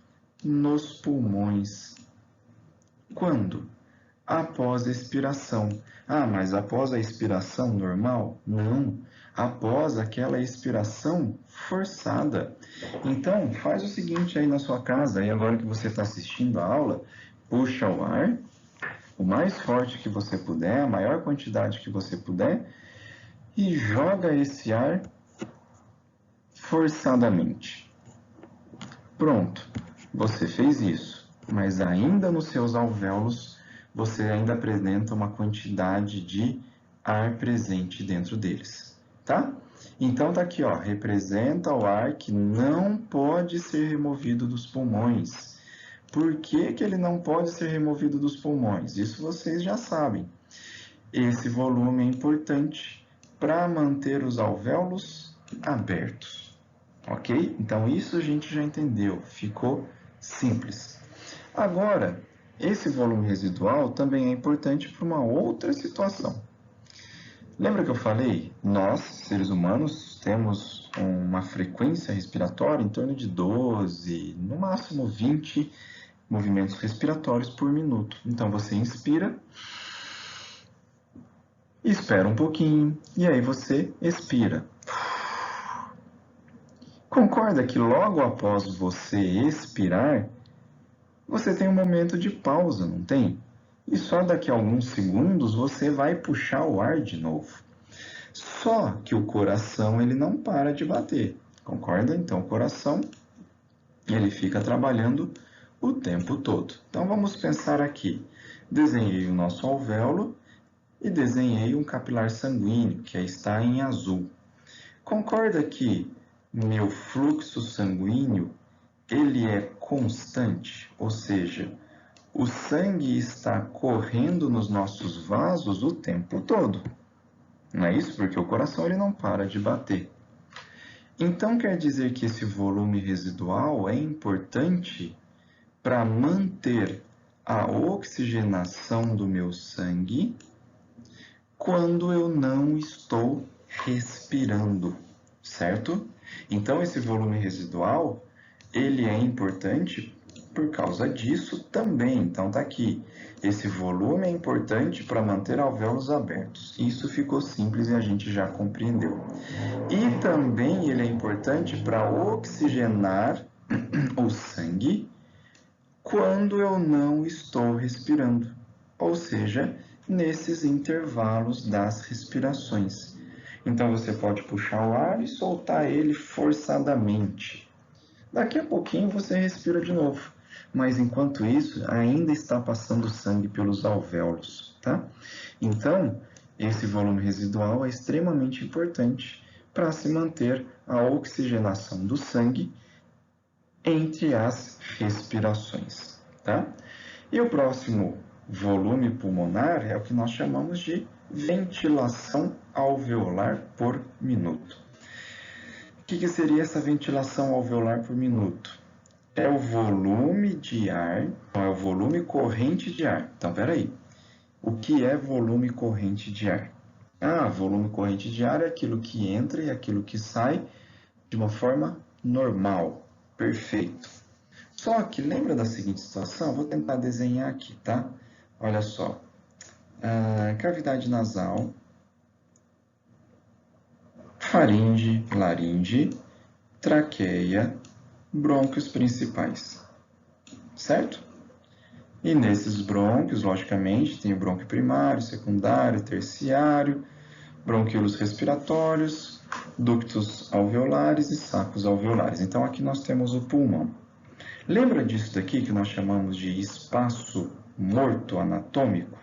nos pulmões. Quando? Após a expiração. Ah, mas após a expiração normal? Não. Após aquela expiração forçada. Então, faz o seguinte aí na sua casa, aí agora que você está assistindo a aula, puxa o ar, o mais forte que você puder, a maior quantidade que você puder, e joga esse ar forçadamente. Pronto, você fez isso, mas ainda nos seus alvéolos você ainda apresenta uma quantidade de ar presente dentro deles, tá? Então tá aqui, ó, representa o ar que não pode ser removido dos pulmões. Por que ele não pode ser removido dos pulmões? Isso vocês já sabem. Esse volume é importante para manter os alvéolos abertos, ok? Então isso a gente já entendeu, ficou simples. Agora, esse volume residual também é importante para uma outra situação. Lembra que eu falei? Nós, seres humanos, temos uma frequência respiratória em torno de 12, no máximo 20 movimentos respiratórios por minuto. Então você inspira, espera um pouquinho e aí você expira. Concorda que logo após você expirar, você tem um momento de pausa, não tem? E só daqui a alguns segundos você vai puxar o ar de novo. Só que o coração ele não para de bater, concorda? Então o coração ele fica trabalhando o tempo todo. Então vamos pensar aqui. Desenhei o nosso alvéolo e desenhei um capilar sanguíneo, que está em azul. Concorda que meu fluxo sanguíneo ele é constante, ou seja, o sangue está correndo nos nossos vasos o tempo todo. Não é isso? Porque o coração ele não para de bater. Então quer dizer que esse volume residual é importante para manter a oxigenação do meu sangue quando eu não estou respirando, certo? Então esse volume residual, ele é importante por causa disso também. Então tá aqui, esse volume é importante para manter alvéolos abertos. Isso ficou simples e a gente já compreendeu. E também ele é importante para oxigenar o sangue quando eu não estou respirando, ou seja, nesses intervalos das respirações. Então você pode puxar o ar e soltar ele forçadamente. Daqui a pouquinho você respira de novo, mas enquanto isso ainda está passando sangue pelos alvéolos, tá? Então, esse volume residual é extremamente importante para se manter a oxigenação do sangue entre as respirações, tá? E o próximo volume pulmonar é o que nós chamamos de ventilação alveolar por minuto. O que seria essa ventilação alveolar por minuto? É o volume de ar, é o volume corrente de ar. Então, peraí. O que é volume corrente de ar? Volume corrente de ar é aquilo que entra e aquilo que sai de uma forma normal. Perfeito. Só que lembra da seguinte situação? Vou tentar desenhar aqui, tá? Olha só. Cavidade nasal, faringe, laringe, traqueia, brônquios principais. Certo? E nesses brônquios, logicamente, tem o brônquio primário, secundário, terciário, bronquíolos respiratórios, ductos alveolares e sacos alveolares. Então, aqui nós temos o pulmão. Lembra disso daqui que nós chamamos de espaço morto anatômico?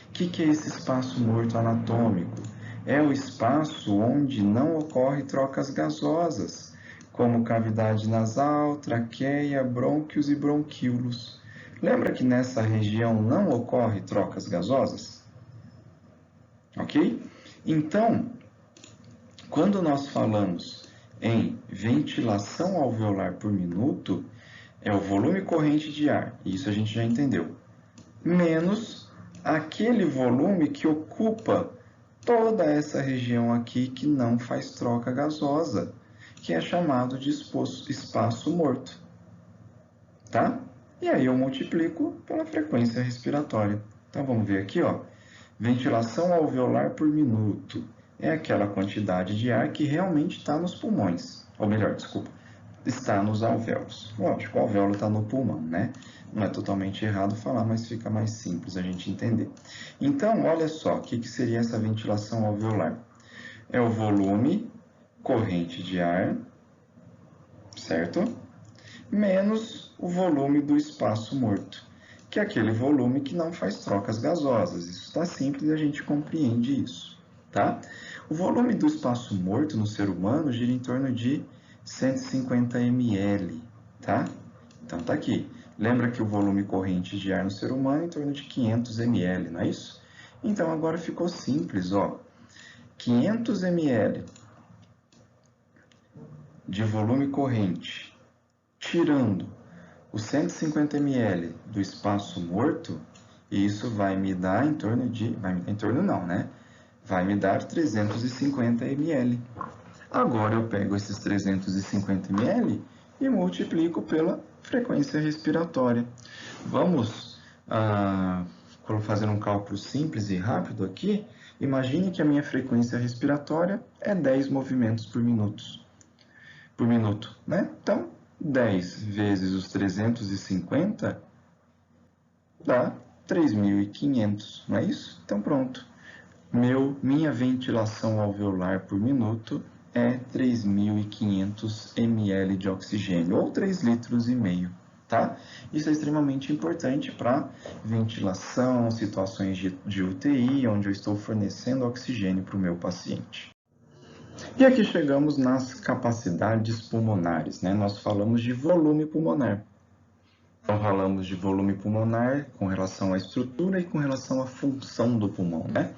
O que é esse espaço morto anatômico? É o espaço onde não ocorre trocas gasosas, como cavidade nasal, traqueia, brônquios e bronquíolos. Lembra que nessa região não ocorre trocas gasosas? Ok? Então, quando nós falamos em ventilação alveolar por minuto, é o volume corrente de ar, isso a gente já entendeu, menos aquele volume que ocupa toda essa região aqui que não faz troca gasosa, que é chamado de espaço morto. Tá? E aí eu multiplico pela frequência respiratória. Então vamos ver aqui, ó. Ventilação alveolar por minuto é aquela quantidade de ar que realmente está nos pulmões. Ou melhor, desculpa, está nos alvéolos. Lógico, o alvéolo está no pulmão, né? Não é totalmente errado falar, mas fica mais simples a gente entender. Então, olha só, o que seria essa ventilação alveolar? É o volume corrente de ar, certo? Menos o volume do espaço morto, que é aquele volume que não faz trocas gasosas. Isso está simples e a gente compreende isso, tá? O volume do espaço morto no ser humano gira em torno de 150 ml, tá? Então tá aqui. Lembra que o volume corrente de ar no ser humano é em torno de 500 ml, não é isso? Então agora ficou simples, ó. 500 ml de volume corrente, tirando os 150 ml do espaço morto, isso vai me dar em torno de... Vai me dar 350 ml. Agora eu pego esses 350 ml e multiplico pela frequência respiratória. Vamos fazer um cálculo simples e rápido aqui. Imagine que a minha frequência respiratória é 10 movimentos por minuto, né? Então, 10 vezes os 350 dá 3.500, não é isso? Então, pronto. Minha ventilação alveolar por minuto é 3.500 ml de oxigênio, ou 3,5 litros, tá? Isso é extremamente importante para ventilação, situações de UTI, onde eu estou fornecendo oxigênio para o meu paciente. E aqui chegamos nas capacidades pulmonares, né? Nós falamos de volume pulmonar. Então, falamos de volume pulmonar com relação à estrutura e com relação à função do pulmão, né?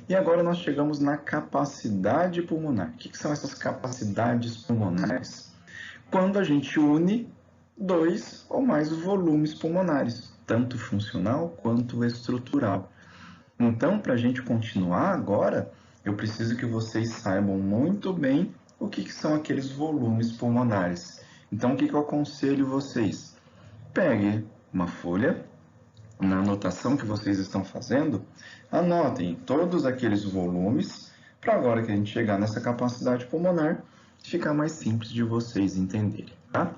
E agora nós chegamos na capacidade pulmonar. O que são essas capacidades pulmonares? Quando a gente une 2 ou mais volumes pulmonares, tanto funcional quanto estrutural. Então, para a gente continuar agora, eu preciso que vocês saibam muito bem o que são aqueles volumes pulmonares. Então, o que eu aconselho vocês? Pegue uma folha, na anotação que vocês estão fazendo, anotem todos aqueles volumes, para agora que a gente chegar nessa capacidade pulmonar, ficar mais simples de vocês entenderem, tá?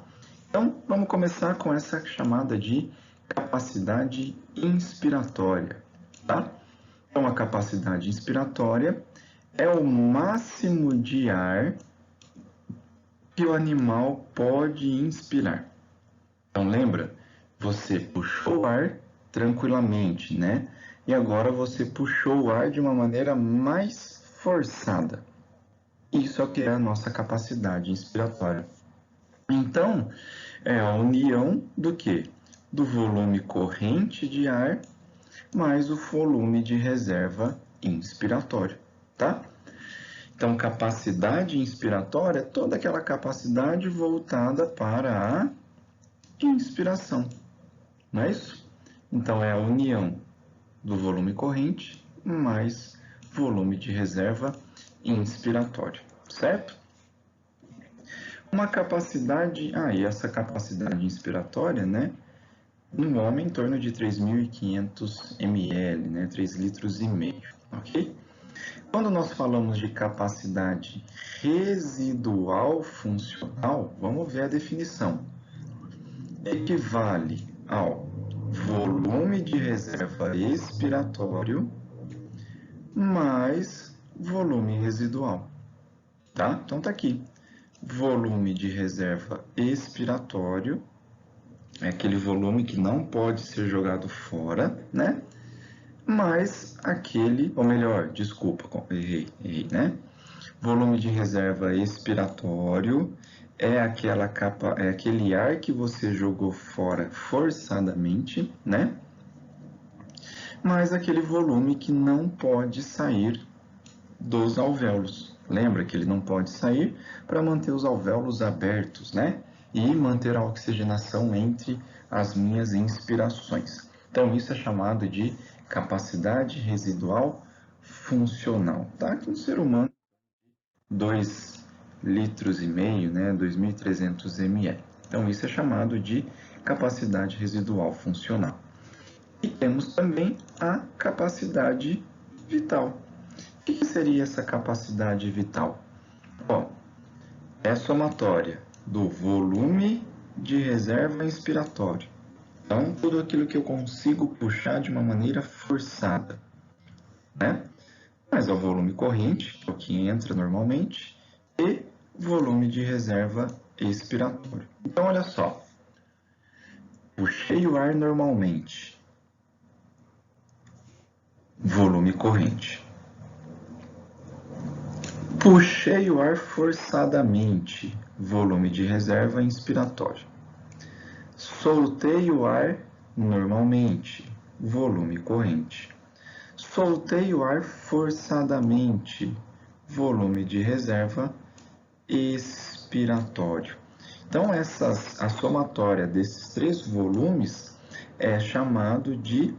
Então, vamos começar com essa chamada de capacidade inspiratória, tá? Então, a capacidade inspiratória é o máximo de ar que o animal pode inspirar. Então, lembra? Você puxou o ar tranquilamente, né? E agora você puxou o ar de uma maneira mais forçada. Isso é o que é a nossa capacidade inspiratória. Então, é a união do quê? Do volume corrente de ar mais o volume de reserva inspiratório, tá? Então, capacidade inspiratória é toda aquela capacidade voltada para a inspiração, não é isso? Então, é a união do volume corrente mais volume de reserva inspiratório, certo? Uma capacidade, e essa capacidade inspiratória, né? No homem, em torno de 3.500 ml, né? 3,5 litros, ok? Quando nós falamos de capacidade residual funcional, vamos ver a definição. Equivale ao volume de reserva expiratório mais volume residual, tá? Então tá aqui. Volume de reserva expiratório é aquele volume que não pode ser jogado fora, né? Mais aquele, ou melhor, desculpa, errei, né? Volume de reserva expiratório é aquele ar que você jogou fora forçadamente, né? Mais aquele volume que não pode sair dos alvéolos. Lembra que ele não pode sair para manter os alvéolos abertos, né? E manter a oxigenação entre as minhas inspirações. Então, isso é chamado de capacidade residual funcional, tá? Que no ser humano, 2,5 litros, né? 2.300 ml. Então, isso é chamado de capacidade residual funcional. E temos também a capacidade vital. O que seria essa capacidade vital? Bom, é somatória do volume de reserva inspiratória. Então, tudo aquilo que eu consigo puxar de uma maneira forçada, né? Mas é o volume corrente, que é o que entra normalmente, e volume de reserva expiratório. Então, olha só. Puxei o ar normalmente. Volume corrente. Puxei o ar forçadamente. Volume de reserva inspiratório. Soltei o ar normalmente. Volume corrente. Soltei o ar forçadamente. Volume de reserva expiratório. Então, a somatória desses três volumes é chamado de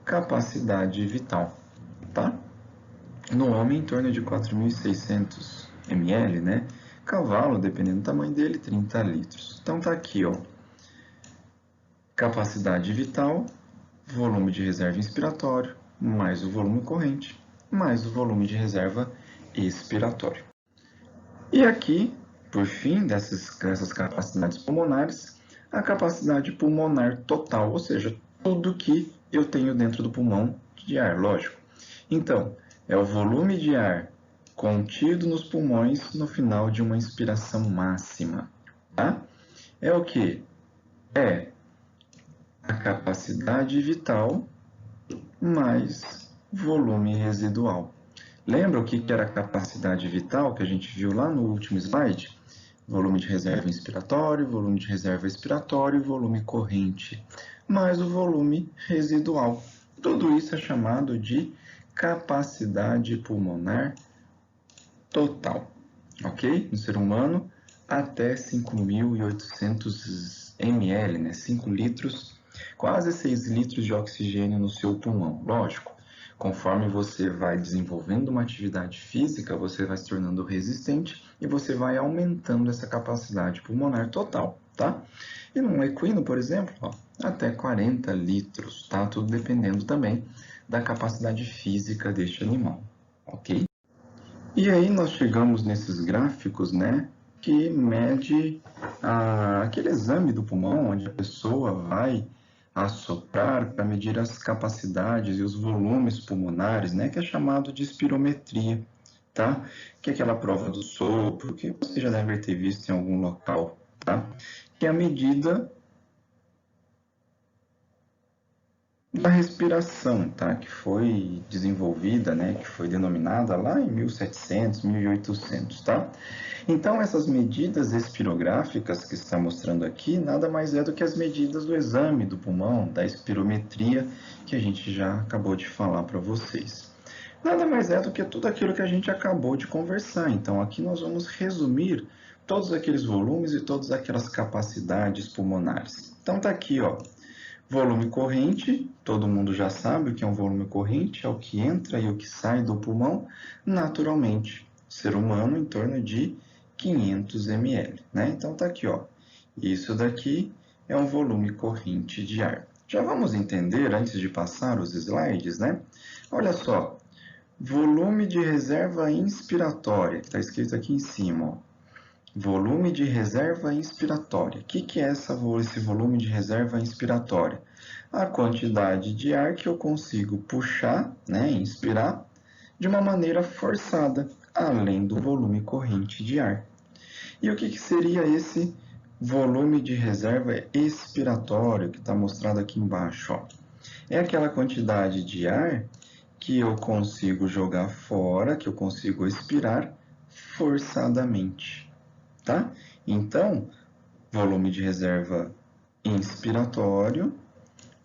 capacidade vital, tá? No homem, em torno de 4.600 ml, né? Cavalo, dependendo do tamanho dele, 30 litros. Então, tá aqui, ó. Capacidade vital, volume de reserva inspiratório, mais o volume corrente, mais o volume de reserva expiratório. E aqui, por fim, dessas capacidades pulmonares, a capacidade pulmonar total, ou seja, tudo que eu tenho dentro do pulmão de ar, lógico. Então, é o volume de ar contido nos pulmões no final de uma inspiração máxima, tá? É o que? É a capacidade vital mais volume residual. Lembra o que era a capacidade vital que a gente viu lá no último slide? Volume de reserva inspiratório, volume de reserva expiratório e volume corrente, mais o volume residual. Tudo isso é chamado de capacidade pulmonar total, ok? No ser humano, até 5.800 ml, né? 5 litros, quase 6 litros de oxigênio no seu pulmão. Lógico, conforme você vai desenvolvendo uma atividade física, você vai se tornando resistente e você vai aumentando essa capacidade pulmonar total, tá? E num equino, por exemplo, ó, até 40 litros, tá? Tudo dependendo também da capacidade física deste animal, ok? E aí nós chegamos nesses gráficos, né, que mede aquele exame do pulmão, onde a pessoa vai assoprar para medir as capacidades e os volumes pulmonares, né, que é chamado de espirometria, tá? Que é aquela prova do sopro, que você já deve ter visto em algum local, tá? Que é a medida da respiração, tá? Que foi desenvolvida, né? Que foi denominada lá em 1700, 1800, tá? Então, essas medidas espirográficas que está mostrando aqui, nada mais é do que as medidas do exame do pulmão, da espirometria, que a gente já acabou de falar para vocês. nada mais é do que tudo aquilo que a gente acabou de conversar. Então, aqui nós vamos resumir todos aqueles volumes e todas aquelas capacidades pulmonares. Então, tá aqui, ó, volume corrente, todo mundo já sabe o que é um volume corrente, é o que entra e o que sai do pulmão naturalmente. Ser humano em torno de 500 ml, né? Então, tá aqui, ó, isso daqui é um volume corrente de ar. Já vamos entender, antes de passar os slides, né? Olha só, volume de reserva inspiratória, que está escrito aqui em cima, ó. Volume de reserva inspiratória. O que é esse volume de reserva inspiratória? A quantidade de ar que eu consigo puxar, né, inspirar, de uma maneira forçada, além do volume corrente de ar. E o que seria esse volume de reserva expiratório que está mostrado aqui embaixo? Ó? É aquela quantidade de ar que eu consigo jogar fora, que eu consigo expirar forçadamente, tá? Então, volume de reserva inspiratório,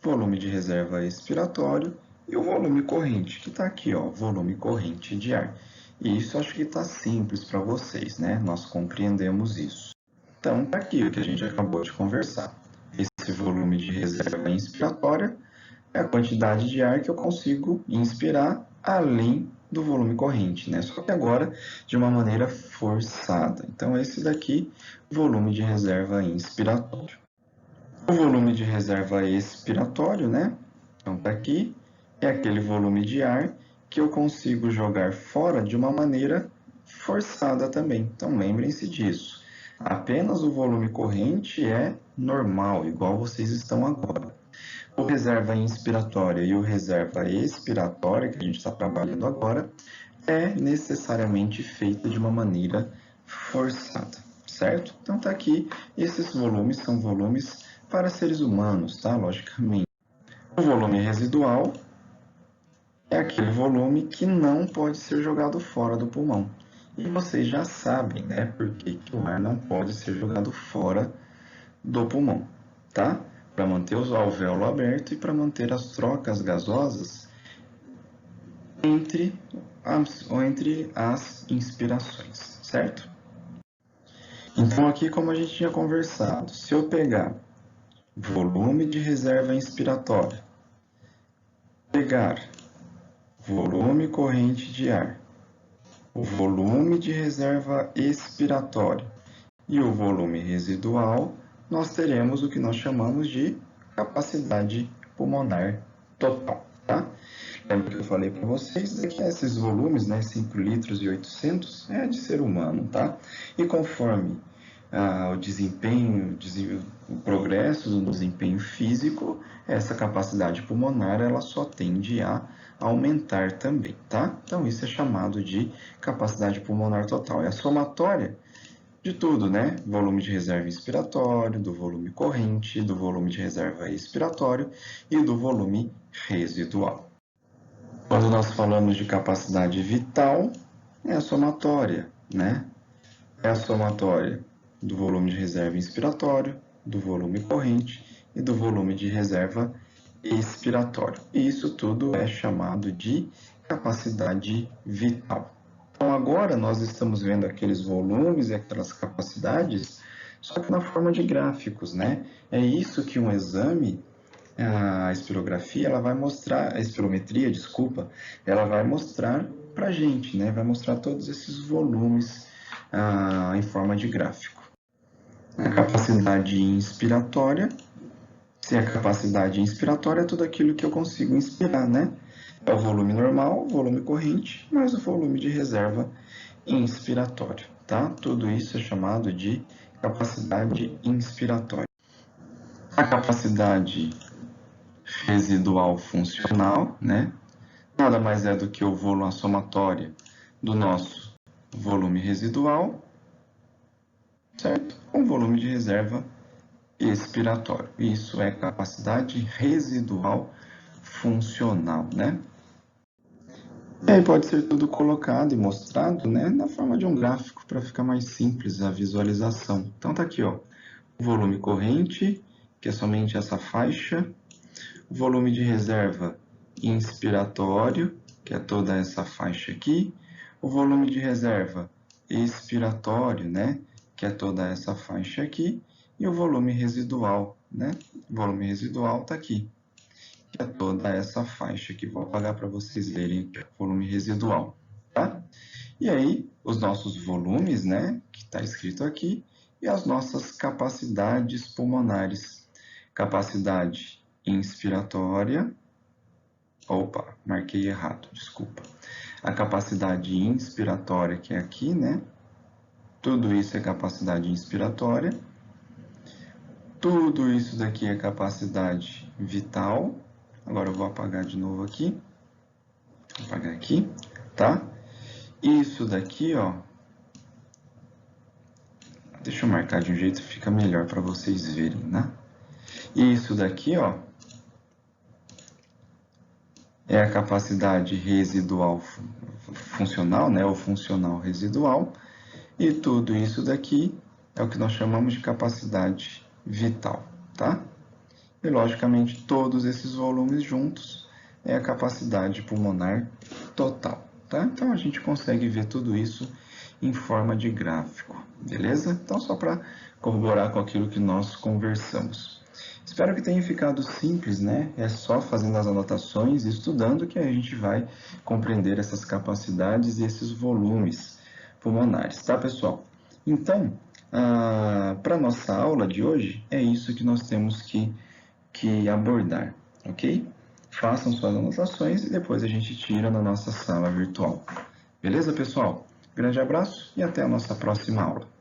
volume de reserva expiratório e o volume corrente, que está aqui, ó, volume corrente de ar. E isso acho que está simples para vocês, né? Nós compreendemos isso. Então, está aqui o que a gente acabou de conversar. Esse volume de reserva inspiratória é a quantidade de ar que eu consigo inspirar além do volume corrente, né? Só que agora de uma maneira forçada. Então, esse daqui, volume de reserva inspiratório. O volume de reserva expiratório, né? Então, tá aqui, é aquele volume de ar que eu consigo jogar fora de uma maneira forçada também. Então, lembrem-se disso. Apenas o volume corrente é normal, igual vocês estão agora. O reserva inspiratória e o reserva expiratória, que a gente está trabalhando agora, é necessariamente feito de uma maneira forçada, certo? Então tá aqui, esses volumes são volumes para seres humanos, tá? Logicamente. O volume residual é aquele volume que não pode ser jogado fora do pulmão. E vocês já sabem, né, por que o ar não pode ser jogado fora do pulmão, tá? Para manter o alvéolo aberto e para manter as trocas gasosas entre as inspirações, certo? Então, aqui, como a gente tinha conversado, se eu pegar volume de reserva inspiratória, pegar volume corrente de ar, o volume de reserva expiratória e o volume residual, nós teremos o que nós chamamos de capacidade pulmonar total, tá? Lembra que eu falei para vocês que esses volumes, né, 5 litros e 800, é de ser humano, tá? E conforme o desempenho, o progresso do desempenho físico, essa capacidade pulmonar, ela só tende a aumentar também, tá? Então, isso é chamado de capacidade pulmonar total. É a somatória de tudo, né? Volume de reserva inspiratório, do volume corrente, do volume de reserva expiratório e do volume residual. Quando nós falamos de capacidade vital, é a somatória, né? É a somatória do volume de reserva inspiratório, do volume corrente e do volume de reserva expiratório. E isso tudo é chamado de capacidade vital. Então, agora nós estamos vendo aqueles volumes e aquelas capacidades, só que na forma de gráficos, né? É isso que um exame, a espirografia, ela vai mostrar, a espirometria, desculpa, ela vai mostrar para a gente, né? Vai mostrar todos esses volumes em forma de gráfico. A capacidade inspiratória, se a capacidade inspiratória é tudo aquilo que eu consigo inspirar, né? É o volume normal, volume corrente, mais o volume de reserva inspiratório, tá? Tudo isso é chamado de capacidade inspiratória. A capacidade residual funcional, né? Nada mais é do que o volume, a somatória do nosso volume residual, certo? Com volume de reserva expiratório. Isso é capacidade residual funcional, né? E aí pode ser tudo colocado e mostrado, né, na forma de um gráfico para ficar mais simples a visualização. Então tá aqui, ó, o volume corrente, que é somente essa faixa, o volume de reserva inspiratório, que é toda essa faixa aqui, o volume de reserva expiratório, né, que é toda essa faixa aqui, e o volume residual, né, o volume residual está aqui, que é toda essa faixa aqui. Vou apagar para vocês verem o volume residual, tá? E aí, os nossos volumes, né, que está escrito aqui, e as nossas capacidades pulmonares. Capacidade inspiratória, opa, marquei errado, desculpa. A capacidade inspiratória, que é aqui, né? Tudo isso é capacidade inspiratória. Tudo isso daqui é capacidade vital. Agora eu vou apagar de novo aqui. Vou apagar aqui, tá? Isso daqui, ó. Deixa eu marcar de um jeito que fica melhor para vocês verem, né? Isso daqui, ó, é a capacidade residual funcional, né? Ou funcional residual. E tudo isso daqui é o que nós chamamos de capacidade vital, tá? E, logicamente, todos esses volumes juntos é a capacidade pulmonar total, tá? Então, a gente consegue ver tudo isso em forma de gráfico, beleza? Então, só para corroborar com aquilo que nós conversamos. Espero que tenha ficado simples, né? É só fazendo as anotações e estudando que a gente vai compreender essas capacidades e esses volumes pulmonares, tá, pessoal? Então, para a nossa aula de hoje, é isso que nós temos que abordar, ok? Façam suas anotações e depois a gente tira na nossa sala virtual. Beleza, pessoal? Grande abraço e até a nossa próxima aula.